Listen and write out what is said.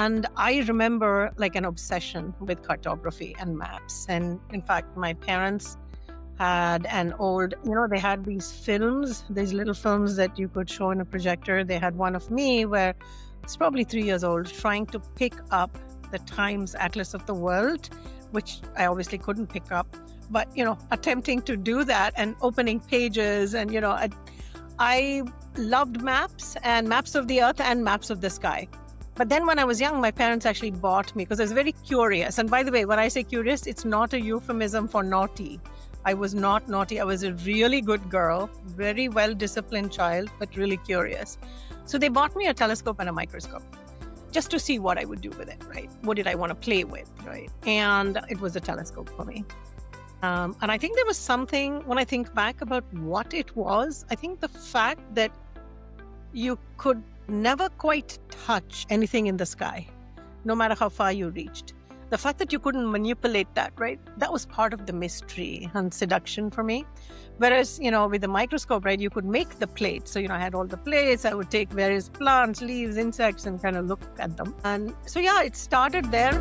And I remember like an obsession with cartography and maps. And in fact, my parents had an old, they had these films, these little films that you could show in a projector. They had one of me where it's probably 3 years old, trying to pick up the Times Atlas of the World, which I obviously couldn't pick up, but, attempting to do that and opening pages. And, I loved maps and maps of the earth and maps of the sky. But then when I was young, my parents actually bought me because I was very curious. And by the way, when I say curious, it's not a euphemism for naughty. I was not naughty. I was a really good girl, very well-disciplined child, but really curious. So they bought me a telescope and a microscope just to see what I would do with it, right? What did I want to play with, right? And it was a telescope for me. And I think there was something, when I think back about what it was, I think the fact that you could never quite touch anything in the sky, no matter how far you reached. The fact that you couldn't manipulate that, right? That was part of the mystery and seduction for me. Whereas, with the microscope, right, you could make the plates. So, I had all the plates. I would take various plants, leaves, insects, and kind of look at them. And so, yeah, it started there.